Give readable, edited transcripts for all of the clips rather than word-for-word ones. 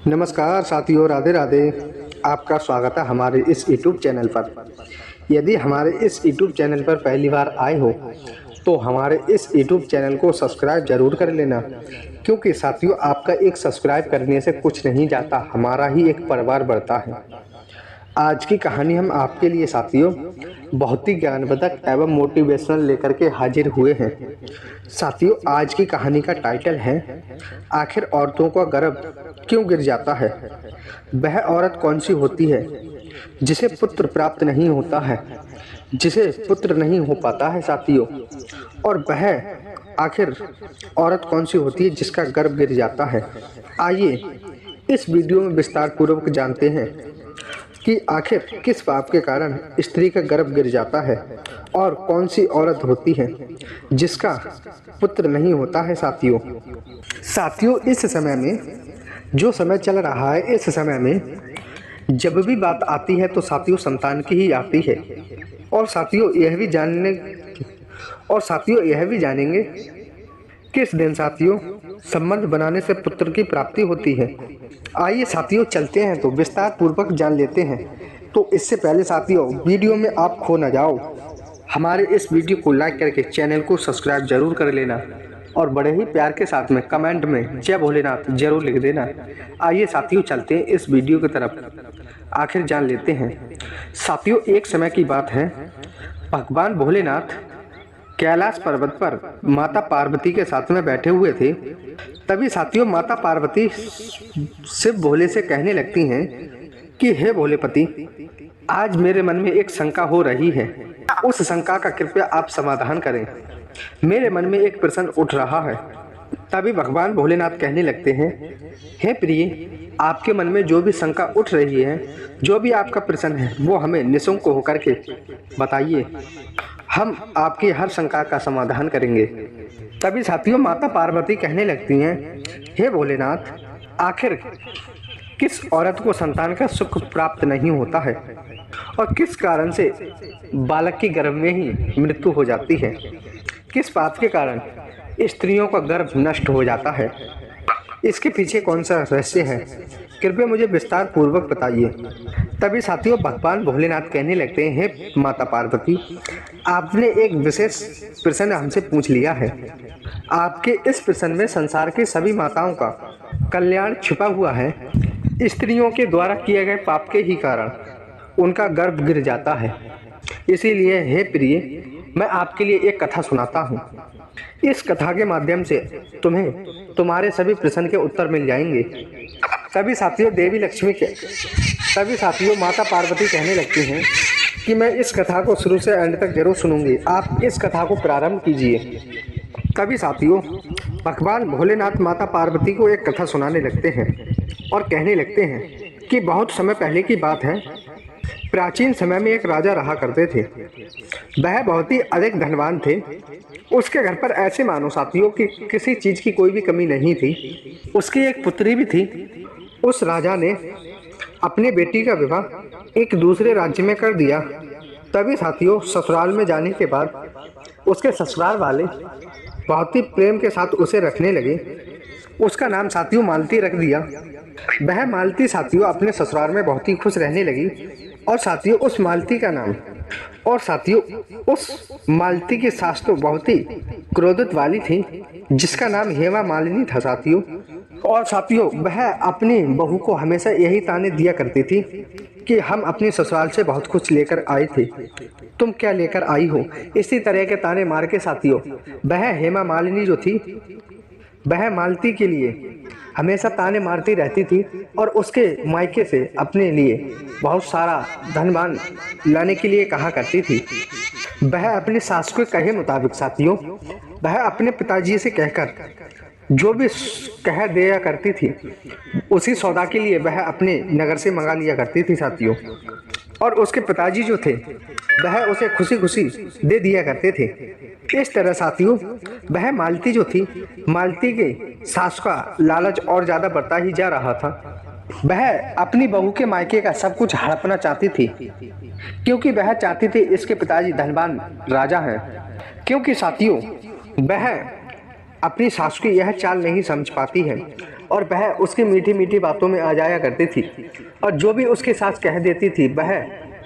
नमस्कार साथियों, राधे राधे। आपका स्वागत है हमारे इस यूट्यूब चैनल पर। यदि हमारे इस यूट्यूब चैनल पर पहली बार आए हो तो हमारे इस यूट्यूब चैनल को सब्सक्राइब ज़रूर कर लेना, क्योंकि साथियों आपका एक सब्सक्राइब करने से कुछ नहीं जाता, हमारा ही एक परिवार बढ़ता है। आज की कहानी हम आपके लिए साथियों बहुत ही ज्ञानवर्धक एवं मोटिवेशनल लेकर के हाजिर हुए हैं। साथियों आज की कहानी का टाइटल है, आखिर औरतों का गर्भ क्यों गिर जाता है। वह औरत कौन सी होती है जिसे पुत्र प्राप्त नहीं होता है, जिसे पुत्र नहीं हो पाता है साथियों, और वह आखिर औरत कौन सी होती है जिसका गर्भ गिर जाता है। आइए इस वीडियो में विस्तार पूर्वक जानते हैं कि आखिर किस पाप के कारण स्त्री का गर्भ गिर जाता है और कौन सी औरत होती है जिसका पुत्र नहीं होता है। साथियों इस समय में जो समय चल रहा है, इस समय में जब भी बात आती है तो साथियों संतान की ही आती है। और साथियों यह भी जानेंगे किस दिन साथियों संबंध बनाने से पुत्र की प्राप्ति होती है। आइए साथियों चलते हैं तो विस्तार पूर्वक जान लेते हैं। तो इससे पहले साथियों वीडियो में आप खो न जाओ, हमारे इस वीडियो को लाइक करके चैनल को सब्सक्राइब जरूर कर लेना और बड़े ही प्यार के साथ में कमेंट में जय भोलेनाथ जरूर लिख देना। आइए साथियों चलते हैं इस वीडियो की तरफ, आखिर जान लेते हैं। साथियों एक समय की बात है, भगवान भोलेनाथ कैलाश पर्वत पर माता पार्वती के साथ में बैठे हुए थे। तभी साथियों माता पार्वती शिव भोले से कहने लगती हैं कि हे भोलेपति, आज मेरे मन में एक शंका हो रही है, उस शंका का कृपया आप समाधान करें। मेरे मन में एक प्रश्न उठ रहा है। तभी भगवान भोलेनाथ कहने लगते हैं, हे प्रिय, आपके मन में जो भी शंका उठ रही है, जो भी आपका प्रश्न है, वो हमें निःशंक होकर के बताइए, हम आपकी हर शंका का समाधान करेंगे। तभी साथियों माता पार्वती कहने लगती हैं, हे भोलेनाथ, आखिर किस औरत को संतान का सुख प्राप्त नहीं होता है और किस कारण से बालक की गर्भ में ही मृत्यु हो जाती है, किस बात के कारण स्त्रियों का गर्भ नष्ट हो जाता है, इसके पीछे कौन सा रहस्य है, कृपया मुझे विस्तार पूर्वक बताइए। तभी साथियों भगवान भोलेनाथ कहने लगते हैं, हे माता पार्वती, आपने एक विशेष प्रश्न हमसे पूछ लिया है। आपके इस प्रश्न में संसार की सभी माताओं का कल्याण छिपा हुआ है। स्त्रियों के द्वारा किए गए पाप के ही कारण उनका गर्भ गिर जाता है। इसीलिए हे प्रिय, मैं आपके लिए एक कथा सुनाता हूँ। इस कथा के माध्यम से तुम्हें तुम्हारे सभी प्रश्न के उत्तर मिल जाएंगे। तभी साथियों माता पार्वती कहने लगती हैं कि मैं इस कथा को शुरू से एंड तक जरूर सुनूंगी, आप इस कथा को प्रारंभ कीजिए। तभी साथियों भगवान भोलेनाथ माता पार्वती को एक कथा सुनाने लगते हैं और कहने लगते हैं कि बहुत समय पहले की बात है। प्राचीन समय में एक राजा रहा करते थे। वह बहुत ही अधिक धनवान थे। उसके घर पर ऐसे मानो साथियों कि किसी चीज की कोई भी कमी नहीं थी। उसकी एक पुत्री भी थी। उस राजा ने अपनी बेटी का विवाह एक दूसरे राज्य में कर दिया। तभी साथियों ससुराल में जाने के बाद उसके ससुराल वाले बहुत ही प्रेम के साथ उसे रखने लगे। उसका नाम साथियों मालती रख दिया। वह मालती साथियों अपने ससुराल में बहुत ही खुश रहने लगी। और साथियों उस मालती की सास तो बहुत ही क्रोधित वाली थी, जिसका नाम हेमा मालिनी था साथियों। और साथियों वह अपनी बहू को हमेशा यही ताने दिया करती थी कि हम अपने ससुराल से बहुत कुछ लेकर आए थे, तुम क्या लेकर आई हो। इसी तरह के ताने मार के साथियों वह हेमा मालिनी जो थी, वह मालती के लिए हमेशा ताने मारती रहती थी और उसके मायके से अपने लिए बहुत सारा धनवान लाने के लिए कहा करती थी। वह अपनी सास के कहे मुताबिक साथियों वह अपने पिताजी से कहकर जो भी कह दिया करती थी, उसी सौदा के लिए वह अपने नगर से मंगा लिया करती थी साथियों। और उसके पिताजी जो थे वह उसे खुशी खुशी दे दिया करते थे। इस तरह साथियों वह मालती जो थी, मालती के सास का लालच और ज़्यादा बढ़ता ही जा रहा था। वह अपनी बहू के मायके का सब कुछ हड़पना चाहती थी, क्योंकि वह चाहती थी इसके पिताजी धनवान राजा हैं। क्योंकि साथियों वह अपनी सास की यह चाल नहीं समझ पाती है और वह उसकी मीठी मीठी बातों में आ जाया करती थी और जो भी उसकी सास कह देती थी वह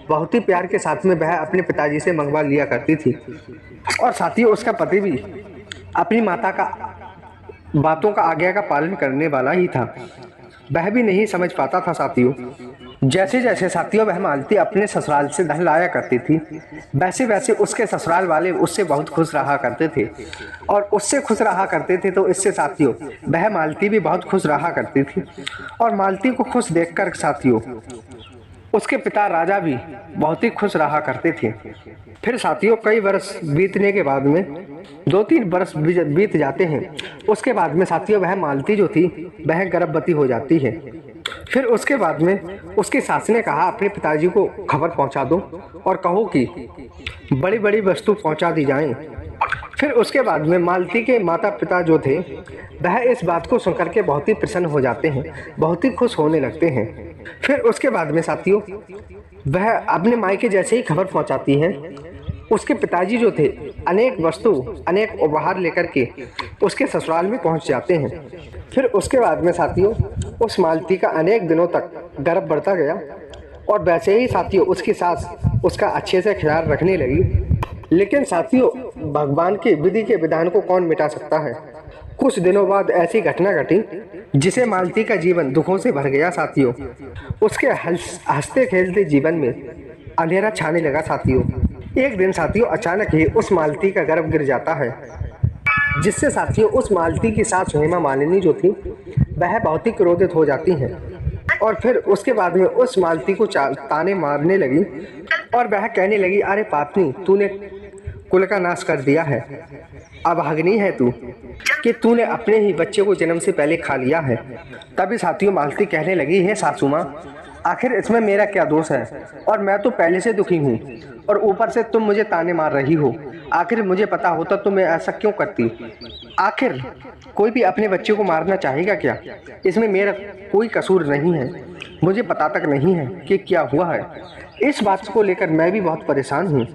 बहुत ही प्यार के साथ में वह अपने पिताजी से मंगवा लिया करती थी। और साथियों उसका पति भी अपनी माता का बातों का आज्ञा का पालन करने वाला ही था। वह भी नहीं समझ पाता था साथियों। जैसे जैसे साथियों वह मालती अपने ससुराल से धन लाया करती थी वैसे वैसे उसके ससुराल वाले उससे बहुत खुश रहा करते थे और उससे खुश रहा करते थे तो इससे साथियों वह मालती भी बहुत खुश रहा करती थी। और मालती को खुश देखकर साथियों उसके पिता राजा भी बहुत ही खुश रहा करते थे। फिर साथियों कई वर्ष बीतने के बाद में 2-3 वर्ष बीत जाते हैं। उसके बाद में साथियों वह मालती जो थी वह गर्भवती हो जाती है। फिर उसके बाद में उसकी सास ने कहा अपने पिताजी को खबर पहुंचा दो और कहो कि बड़ी बड़ी वस्तु पहुंचा दी जाएं। फिर उसके बाद में मालती के माता पिता जो थे वह इस बात को सुनकर के बहुत ही प्रसन्न हो जाते हैं, बहुत ही खुश होने लगते हैं। फिर उसके बाद में साथियों वह अपने मायके जैसे ही खबर पहुंचाती है उसके पिताजी जो थे अनेक वस्तु अनेक उपहार लेकर के उसके ससुराल में पहुंच जाते हैं। फिर उसके बाद में साथियों उस मालती का अनेक दिनों तक गर्भ बढ़ता गया और वैसे ही साथियों उसकी सास उसका अच्छे से ख्याल रखने लगी। लेकिन साथियों भगवान की विधि के विधान को कौन मिटा सकता है। कुछ दिनों बाद ऐसी घटना घटी जिसे मालती का जीवन दुखों से भर गया साथियों। उसके हंसते खेलते जीवन में अंधेरा छाने लगा साथियों। एक दिन साथियों अचानक ही उस मालती का गर्भ गिर जाता है जिससे साथियों उस मालती की सास हेमा मालिनी जो थी वह बहुत ही क्रोधित हो जाती हैं और फिर उसके बाद में उस मालती को ताने मारने लगी और वह कहने लगी अरे पापनी तूने कुल का नाश कर दिया है, अभागनी है तू कि तूने अपने ही बच्चे को जन्म से पहले खा लिया है। तभी साथियों मालती कहने लगी है सासू माँ आखिर इसमें मेरा क्या दोष है और मैं तो पहले से दुखी हूँ और ऊपर से तुम मुझे ताने मार रही हो। आखिर मुझे पता होता तो मैं ऐसा क्यों करती। आखिर कोई भी अपने बच्चे को मारना चाहेगा क्या। इसमें मेरा कोई कसूर नहीं है, मुझे पता तक नहीं है कि क्या हुआ है। इस बात को लेकर मैं भी बहुत परेशान हूँ।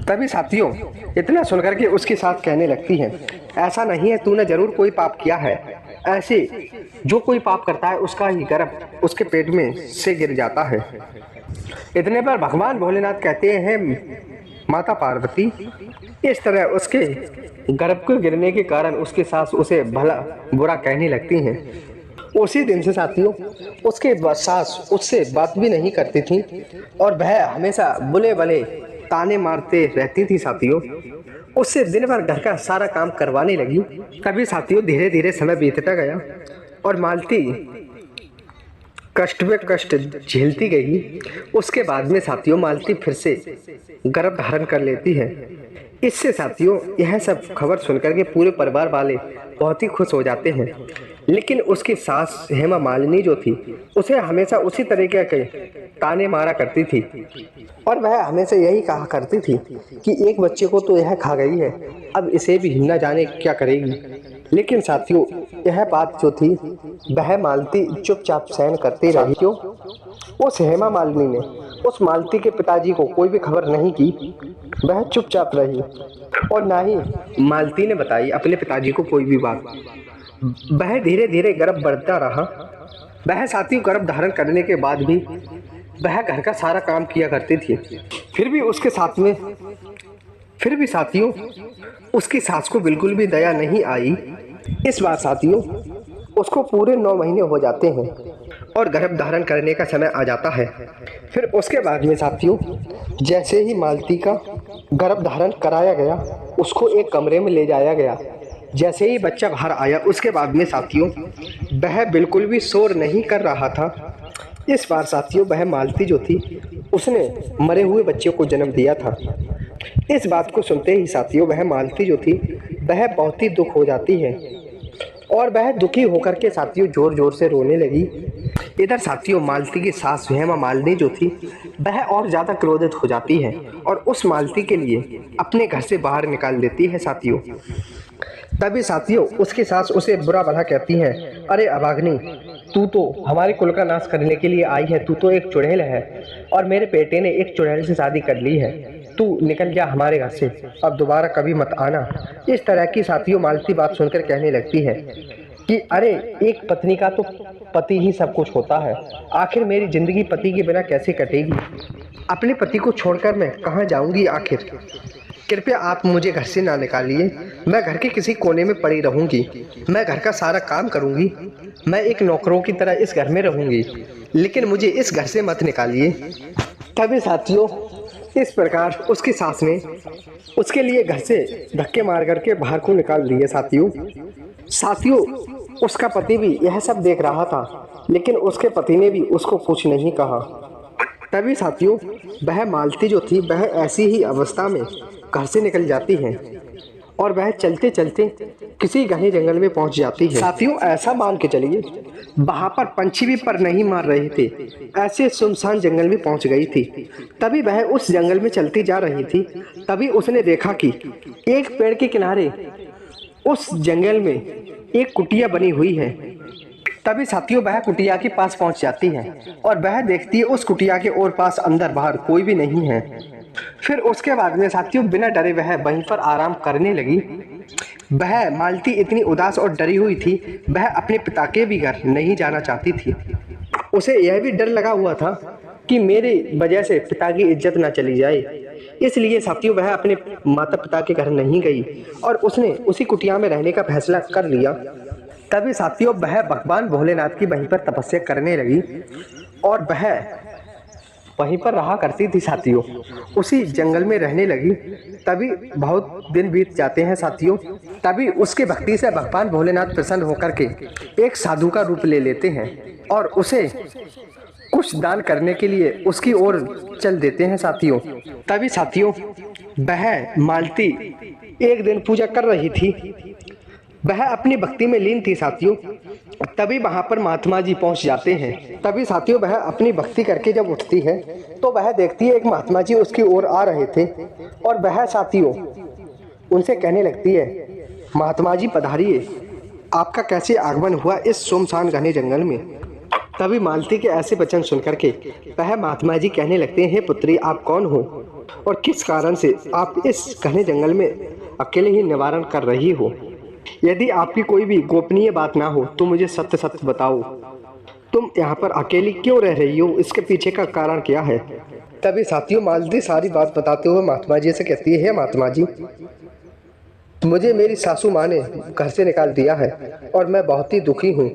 तभी साथियों इतना सुनकर के उसके साथ कहने लगती है ऐसा नहीं है, तूने जरूर कोई पाप किया है। ऐसे जो कोई पाप करता है उसका ही गर्भ उसके पेट में से गिर जाता है। इतने पर भगवान भोलेनाथ कहते हैं माता पार्वती इस तरह उसके गर्भ को गिरने के कारण उसकी सास उसे भला बुरा कहने लगती हैं। उसी दिन से साथियों उसके सास उससे बात भी नहीं करती थी और वह हमेशा बुले भले ताने मारते रहती थी साथियों। उससे दिन भर घर का सारा काम करवाने लगी। तभी साथियों धीरे धीरे समय बीतता गया और मालती कष्ट में कष्ट झेलती गई। उसके बाद में साथियों मालती फिर से गर्भ धारण कर लेती है। इससे साथियों यह सब खबर सुनकर के पूरे परिवार वाले बहुत ही खुश हो जाते हैं। लेकिन उसकी सास हेमा मालिनी जो थी उसे हमेशा उसी तरीके के ताने मारा करती थी और वह हमेशा यही कहा करती थी कि एक बच्चे को तो यह खा गई है, अब इसे भी न जाने क्या करेगी। लेकिन साथियों यह बात जो थी वह मालती चुपचाप सहन करती रही। क्यों? उस हेमा मालिनी ने उस मालती के पिताजी को कोई भी खबर नहीं की, वह चुपचाप रही और ना ही मालती ने बताई अपने पिताजी को कोई भी बात। वह धीरे धीरे गर्भ बढ़ता रहा। वह साथियों गर्भ धारण करने के बाद भी वह घर का सारा काम किया करती थी। फिर भी साथियों उसकी सास को बिल्कुल भी दया नहीं आई। इस बार साथियों उसको पूरे 9 महीने हो जाते हैं और गर्भ धारण करने का समय आ जाता है। फिर उसके बाद में साथियों जैसे ही मालती का गर्भ धारण कराया गया उसको एक कमरे में ले जाया गया। जैसे ही बच्चा बाहर आया उसके बाद में साथियों वह बिल्कुल भी शोर नहीं कर रहा था। इस बार साथियों वह मालती जो थी उसने मरे हुए बच्चे को जन्म दिया था। इस बात को सुनते ही साथियों वह मालती जो थी वह बहुत ही दुख हो जाती है और वह दुखी होकर के साथियों जोर जोर से रोने लगी। इधर साथियों मालती की सास हेमा मालिनी जो थी वह और ज़्यादा क्रोधित हो जाती है और उस मालती के लिए अपने घर से बाहर निकाल देती है साथियों। तभी साथियों उसकी सास उसे बुरा भला कहती है, अरे अभागनी तू तो हमारे कुल का नाश करने के लिए आई है। तू तो एक चुड़ैल है और मेरे बेटे ने एक चुड़ैल से शादी कर ली है। तू निकल जा हमारे घर से, अब दोबारा कभी मत आना। इस तरह की साथियों मालती बात सुनकर कहने लगती है कि अरे, एक पत्नी का तो पति ही सब कुछ होता है। आखिर मेरी जिंदगी पति के बिना कैसे कटेगी? अपने पति को छोड़कर मैं कहाँ जाऊंगी आखिर? कृपया आप मुझे घर से ना निकालिए। मैं घर के किसी कोने में पड़ी रहूंगी। मैं घर का सारा काम करूंगी। मैं एक नौकरों की तरह इस घर में रहूंगी, लेकिन मुझे इस घर से मत निकालिए। तभी साथियों इस प्रकार उसकी सास ने उसके लिए घर से धक्के मार करके बाहर को निकाल दिए। साथियों उसका पति भी यह सब देख रहा था, लेकिन उसके पति ने भी उसको कुछ नहीं कहा। तभी साथियों वह मालती जो थी वह ऐसी ही अवस्था में घर से निकल जाती है और वह चलते चलते किसी घने जंगल में पहुंच जाती है। साथियों ऐसा मान के चलिए वहां पर पंछी भी पर नहीं मार रहे थे, ऐसे सुनसान जंगल में पहुंच गई थी। तभी वह उस जंगल में चलती जा रही थी। तभी उसने देखा कि एक पेड़ के किनारे उस जंगल में एक कुटिया बनी हुई है। तभी साथियों वह कुटिया के पास पहुंच जाती है और वह देखती है उस कुटिया के और पास अंदर बाहर कोई भी नहीं है। फिर उसके बाद में साथियों बिना डरे वह वहीं पर आराम करने लगी। वह मालती इतनी उदास और डरी हुई थी, वह अपने पिता के भी घर नहीं जाना चाहती थी। उसे यह भी डर लगा हुआ था कि मेरी वजह से पिता की इज्जत ना चली जाए। इसलिए साथियों वह अपने माता पिता के घर नहीं गई और उसने उसी कुटिया में रहने का फैसला कर लिया। तभी साथियों वह भगवान भोलेनाथ की वहीं पर तपस्या करने लगी और वह वहीं पर रहा करती थी। साथियों उसी जंगल में रहने लगी। तभी बहुत दिन बीत जाते हैं साथियों। तभी उसके भक्ति से भगवान भोलेनाथ प्रसन्न होकर के एक साधु का रूप ले लेते हैं और उसे कुछ दान करने के लिए उसकी ओर चल देते हैं। साथियों तभी साथियों वह मालती एक दिन पूजा कर रही थी, वह अपनी भक्ति में लीन थी। साथियों तभी वहां पर महात्मा जी पहुंच जाते हैं। तभी साथियों वह अपनी भक्ति करके जब उठती है तो वह देखती है एक महात्मा जी उसकी ओर आ रहे थे और वह साथियों उनसे कहने लगती है, महात्मा जी पधारिए, आपका कैसे आगमन हुआ इस सुनसान घने जंगल में? तभी मालती के ऐसे वचन सुनकर के वह महात्मा जी कहने लगते हैं, पुत्री आप कौन हो और किस कारण से आप इस घने जंगल में अकेले ही निवारण कर रही हो? यदि आपकी कोई भी गोपनीय बात ना हो तो मुझे सत्य सत्य बताओ, तुम यहाँ पर अकेली क्यों रह रही हो? इसके पीछे का कारण क्या है? तभी साथियों मालती सारी बात बताते हुए महात्मा जी से कहती है, महात्मा जी मुझे मेरी सासू माँ ने घर से निकाल दिया है और मैं बहुत ही दुखी हूँ,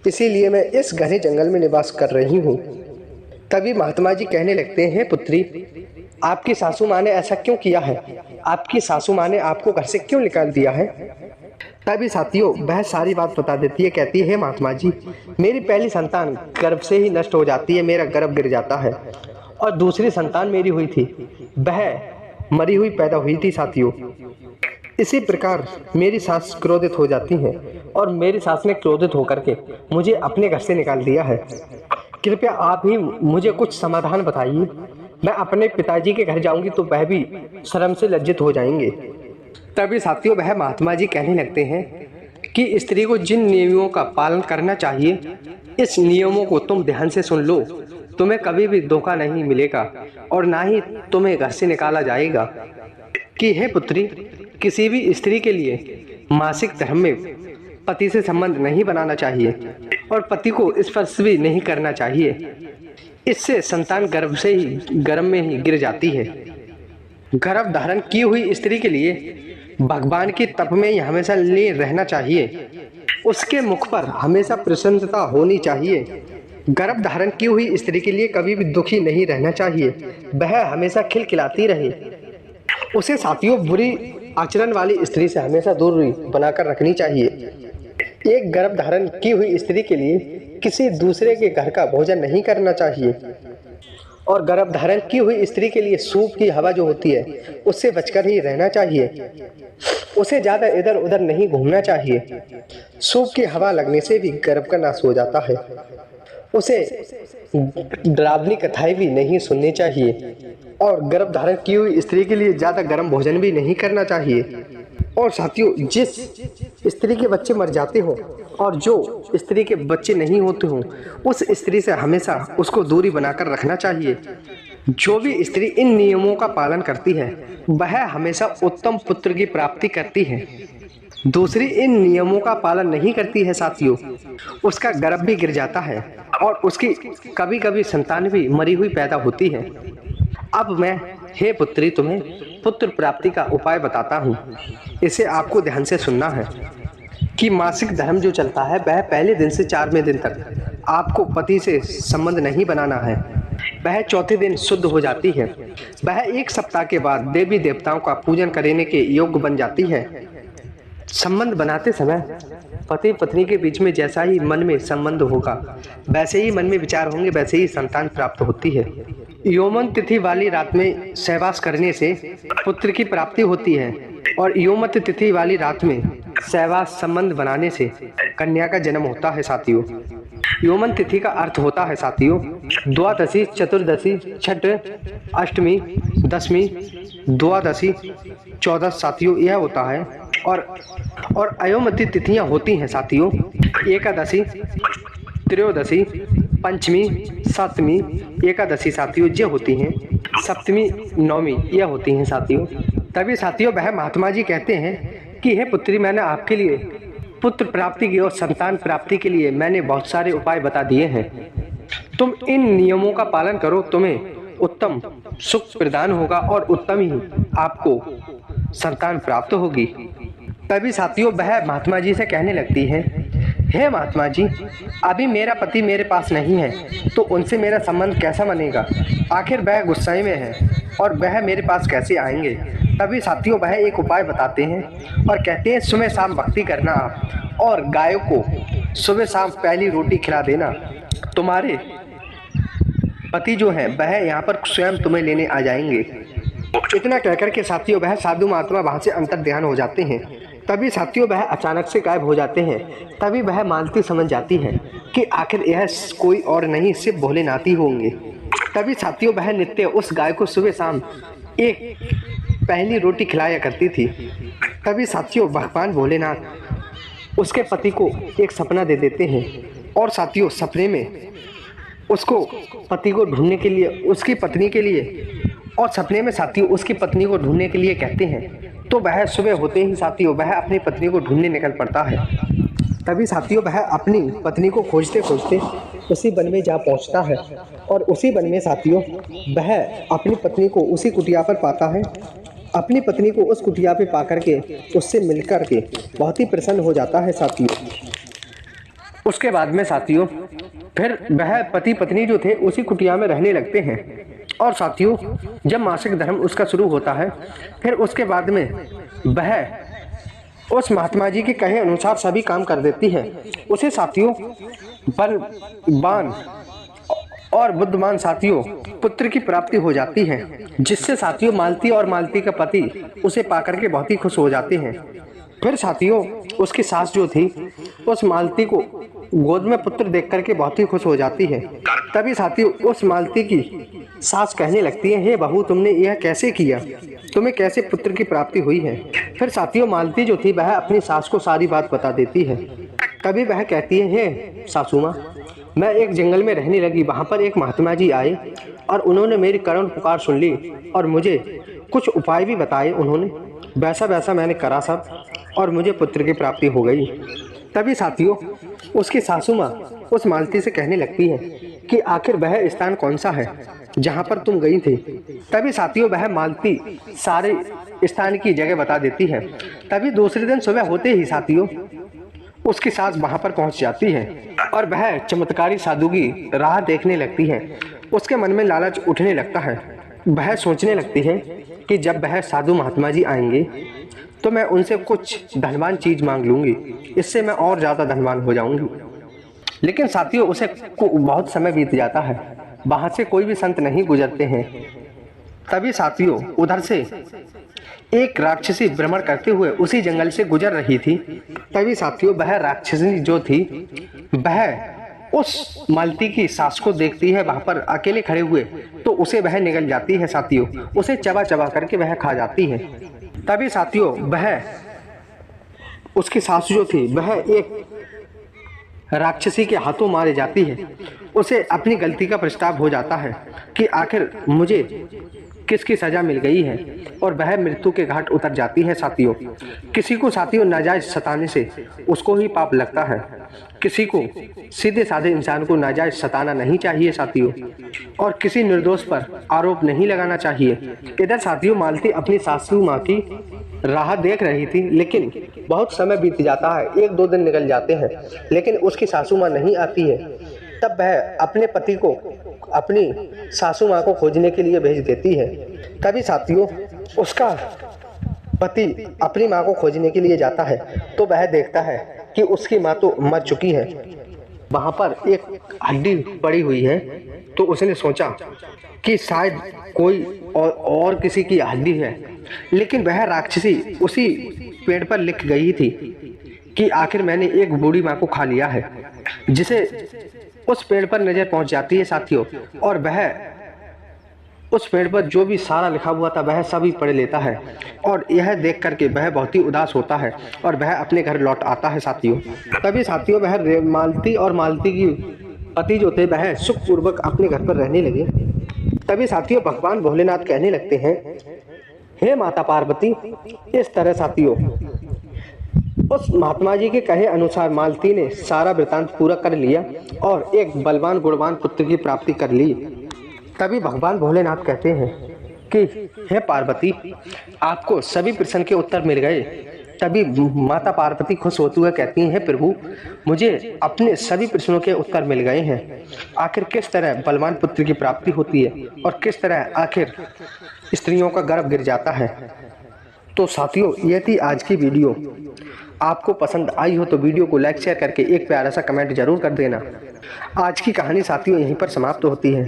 इसीलिए मैं इस घने जंगल में निवास कर रही हूँ। तभी महात्मा जी कहने लगते हैं, पुत्री आपकी सासू माँ ने ऐसा क्यों किया है? आपकी सासू माँ ने आपको घर से क्यों निकाल दिया है? तभी साथियों वह सारी बात बता देती है। कहती है, महात्मा जी मेरी पहली संतान गर्भ से ही नष्ट हो जाती है, मेरा गर्भ गिर जाता है और दूसरी संतान मेरी हुई थी वह मरी हुई पैदा हुई थी। साथियों इसी प्रकार मेरी सास क्रोधित हो जाती है और मेरी सास ने क्रोधित होकर के मुझे अपने घर से निकाल दिया है। कृपया आप ही मुझे कुछ समाधान बताइए। मैं अपने पिताजी के घर जाऊंगी तो वह भी शर्म से लज्जित हो जाएंगे। तभी साथियों वह महात्मा जी कहने लगते हैं कि स्त्री को जिन नियमों का पालन करना चाहिए, इस नियमों को तुम ध्यान से सुन लो, तुम्हें कभी भी धोखा नहीं मिलेगा और ना ही तुम्हें घर से निकाला जाएगा। कि हे पुत्री, किसी भी स्त्री के लिए मासिक धर्म में पति से संबंध नहीं बनाना चाहिए और पति को स्पर्श भी नहीं करना चाहिए। इससे संतान गर्भ से ही गर्भ में ही गिर जाती है। गर्भ धारण की हुई स्त्री के लिए भगवान की तप में ही हमेशा लीन रहना चाहिए। उसके मुख पर हमेशा प्रसन्नता होनी चाहिए। गर्भ धारण की हुई स्त्री के लिए कभी भी दुखी नहीं रहना चाहिए, वह हमेशा खिलखिलाती रहे। उसे साथियों बुरी आचरण वाली स्त्री से हमेशा दूरी बनाकर रखनी चाहिए। एक गर्भ धारण की हुई स्त्री के लिए किसी दूसरे के घर का भोजन नहीं करना चाहिए और गर्भ धारण की हुई स्त्री के लिए सूप की हवा जो होती है उससे बचकर ही रहना चाहिए। उसे ज्यादा इधर उधर नहीं घूमना चाहिए। सूप की हवा लगने से भी गर्भ का नाश हो जाता है। उसे डरावनी कथाएं भी नहीं सुननी चाहिए और गर्भ धारण की हुई स्त्री के लिए ज्यादा गर्म भोजन भी नहीं करना चाहिए। और साथियों, जिस स्त्री के बच्चे मर जाते हो और जो स्त्री के बच्चे नहीं होते हो, उस स्त्री से हमेशा उसको दूरी बनाकर रखना चाहिए। जो भी स्त्री इन नियमों का पालन करती है वह हमेशा उत्तम पुत्र की प्राप्ति करती है। दूसरी इन नियमों का पालन नहीं करती है साथियों, उसका गर्भ भी गिर जाता है और उसकी कभी कभी संतान भी मरी हुई पैदा होती है। अब मैं, हे पुत्री, तुम्हें पुत्र प्राप्ति का उपाय बताता हूँ। इसे आपको ध्यान से सुनना है कि मासिक धर्म जो चलता है वह पहले दिन से 4वें दिन तक आपको पति से संबंध नहीं बनाना है। वह चौथे दिन शुद्ध हो जाती है। वह 1 सप्ताह के बाद देवी देवताओं का पूजन करने के योग्य बन जाती है। संबंध बनाते समय पति पत्नी के बीच में जैसा ही मन में संबंध होगा, वैसे ही मन में विचार होंगे, वैसे ही संतान प्राप्त होती है। यौमन तिथि वाली रात में सहवास करने से पुत्र की प्राप्ति होती है और यौमत तिथि वाली रात में सहवास संबंध बनाने से कन्या का जन्म होता है साथियों। यौमन तिथि का अर्थ होता है साथियों द्वादशी, चतुर्दशी, छठ, अष्टमी, दशमी, द्वादशी, 14 साथियों यह होता है। और अयोमती तिथियां होती हैं साथियों एकादशी, त्रयोदशी, पंचमी, सप्तमी, एकादशी साथियों ये होती हैं। सप्तमी, नौमी यह होती हैं साथियों। तभी साथियों वह महात्मा जी कहते हैं कि हे पुत्री, मैंने आपके लिए पुत्र प्राप्ति की और संतान प्राप्ति के लिए मैंने बहुत सारे उपाय बता दिए हैं। तुम इन नियमों का पालन करो, तुम्हें उत्तम सुख प्रदान होगा और उत्तम ही आपको संतान प्राप्त होगी। तभी साथियों वह महात्मा जी से कहने लगती है, हे महात्मा जी, अभी मेरा पति मेरे पास नहीं है तो उनसे मेरा संबंध कैसा बनेगा? आखिर वह गुस्से में है और वह मेरे पास कैसे आएंगे? तभी साथियों वह एक उपाय बताते हैं और कहते हैं, सुबह शाम भक्ति करना आप और गायों को सुबह शाम पहली रोटी खिला देना। तुम्हारे पति जो है वह यहाँ पर स्वयं तुम्हें लेने आ जाएंगे। इतना कहकर के साथियों वह साधु महात्मा वहाँ से अंतर ध्यान हो जाते हैं। तभी साथियों वह अचानक से गायब हो जाते हैं। तभी वह मालती समझ जाती है कि आखिर यह कोई और नहीं सिर्फ भोलेनाथ ही होंगे। तभी साथियों वह नित्य उस गाय को सुबह शाम एक पहली रोटी खिलाया करती थी। तभी साथियों भगवान भोलेनाथ उसके पति को एक सपना दे देते हैं और साथियों सपने में उसको पति को ढूंढने के लिए, उसकी पत्नी के लिए, और सपने में साथियों उसकी पत्नी को ढूंढने के लिए कहते हैं। तो वह सुबह होते ही साथियों वह अपनी पत्नी को ढूंढने निकल पड़ता है। तभी साथियों वह अपनी पत्नी को खोजते खोजते उसी वन में जा पहुंचता है और उसी वन में साथियों वह अपनी पत्नी को उसी कुटिया पर पाता है। अपनी पत्नी को उस कुटिया पे पा करके उससे मिलकर के बहुत ही प्रसन्न हो जाता है साथियों। उसके बाद में साथियों फिर वह पति पत्नी जो थे उसी कुटिया में रहने लगते हैं। और साथियों जब मासिक धर्म उसका शुरू होता है फिर उसके बाद में वह उस महात्मा जी के कहे अनुसार सभी काम कर देती है। उसे साथियों बलवान और बुद्धिमान साथियों पुत्र की प्राप्ति हो जाती है, जिससे साथियों मालती और मालती का पति उसे पाकर के बहुत ही खुश हो जाते हैं। फिर साथियों उसकी सास जो थी उस मालती को गोद में पुत्र देख करके बहुत ही खुश हो जाती है। तभी साथियों उस मालती की सास कहने लगती है, हे बहू, तुमने यह कैसे किया? तुम्हें कैसे पुत्र की प्राप्ति हुई है? फिर साथियों मालती जो थी वह अपनी सास को सारी बात बता देती है। तभी वह कहती है, हे सासू माँ, मैं एक जंगल में रहने लगी, वहाँ पर एक महात्मा जी आए और उन्होंने मेरी करुण पुकार सुन ली और मुझे कुछ उपाय भी बताए। उन्होंने वैसा वैसा मैंने करा सब और मुझे पुत्र की प्राप्ति हो गई। तभी साथियों उसकी सासू माँ उस मालती से कहने लगती है कि आखिर वह स्थान कौन सा है जहाँ पर तुम गई थी। तभी साथियों वह मालती सारे स्थान की जगह बता देती है। तभी दूसरे दिन सुबह होते ही साथियों उसकी सास वहाँ पर पहुँच जाती है और वह चमत्कारी साधु की राह देखने लगती है। उसके मन में लालच उठने लगता है। वह सोचने लगती है कि जब वह साधु महात्मा जी आएंगे तो मैं उनसे कुछ धनवान चीज मांग लूंगी, इससे मैं और ज़्यादा धनवान हो जाऊंगी। लेकिन साथियों उसे बहुत समय बीत जाता है, वहाँ से कोई भी संत नहीं गुजरते हैं। तभी साथियों उधर से एक राक्षसी भ्रमण करते हुए उसी जंगल से गुजर रही थी। तभी साथियों वह राक्षसी जो थी वह उस मालती की सास को देखती है वहाँ पर अकेले खड़े हुए, तो उसे वह निगल जाती है साथियों। उसे चबा चबा करके वह खा जाती है। तभी साथियों वह उसकी सासू जो थी वह एक राक्षसी के हाथों मारी जाती है। उसे अपनी गलती का पछतावा हो जाता है कि आखिर मुझे किसकी सजा मिल गई है और वह मृत्यु के घाट उतर जाती है साथियों। किसी को साथियों नाजायज सताने से उसको ही पाप लगता है। किसी को सीधे साधे इंसान को नाजायज सताना नहीं चाहिए साथियों, और किसी निर्दोष पर आरोप नहीं लगाना चाहिए। इधर साथियों मालती अपनी सासू माँ की राह देख रही थी, लेकिन बहुत समय बीत जाता है, 1-2 दिन निकल जाते हैं, लेकिन उसकी सासू माँ नहीं आती है। तब वह अपने पति को अपनी सासू माँ को खोजने के लिए भेज देती है। तभी साथियों उसका पति अपनी माँ को खोजने के लिए जाता है तो वह देखता है कि उसकी माँ तो मर चुकी है। वहाँ पर एक हड्डी पड़ी हुई है, तो उसने सोचा कि शायद कोई और किसी की हड्डी है, लेकिन वह राक्षसी उसी पेड़ पर लिख गई थी कि आखिर मैंने एक बूढ़ी माँ को खा लिया है, जिसे उस पेड़ पर नजर पहुंच जाती है साथियों, और वह उस पेड़ पर जो भी सारा लिखा हुआ था वह सभी पढ़ लेता है, और यह देख करके वह बहुत ही उदास होता है और वह अपने घर लौट आता है साथियों। तभी साथियों वह मालती और मालती की पति जो थे वह सुखपूर्वक अपने घर पर रहने लगे। तभी साथियों भगवान भोलेनाथ कहने लगते हैं, हे माता पार्वती। इस तरह साथियों उस महात्मा जी के कहे अनुसार मालती ने सारा वृतांत पूरा कर लिया और एक बलवान गुणवान पुत्र की प्राप्ति कर ली। तभी भगवान भोलेनाथ कहते हैं कि हे पार्वती, आपको सभी प्रश्न के उत्तर मिल गए। तभी माता पार्वती खुश होते हुए कहती हैं, प्रभु मुझे अपने सभी प्रश्नों के उत्तर मिल गए हैं। आखिर किस तरह बलवान पुत्र की प्राप्ति होती है और किस तरह आखिर स्त्रियों का गर्भ गिर जाता है। तो साथियों ये थी आज की वीडियो। आपको पसंद आई हो तो वीडियो को लाइक शेयर करके एक प्यारा सा कमेंट जरूर कर देना। आज की कहानी साथियों यहीं पर समाप्त होती है।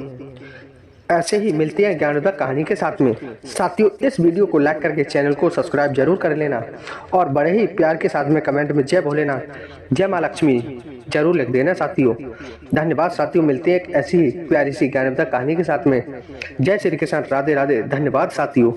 ऐसे ही मिलते हैं ज्ञानवर्धक कहानी के साथ में। साथियों इस वीडियो को लाइक करके चैनल को सब्सक्राइब जरूर कर लेना और बड़े ही प्यार के साथ में कमेंट में जय भोलेनाथ जय माँ लक्ष्मी जरूर लिख देना साथियों। धन्यवाद साथियों, मिलते हैं एक ऐसी ही प्यारी सी ज्ञानवर्धक कहानी के साथ में। जय श्री कृष्ण, राधे राधे। धन्यवाद साथियों।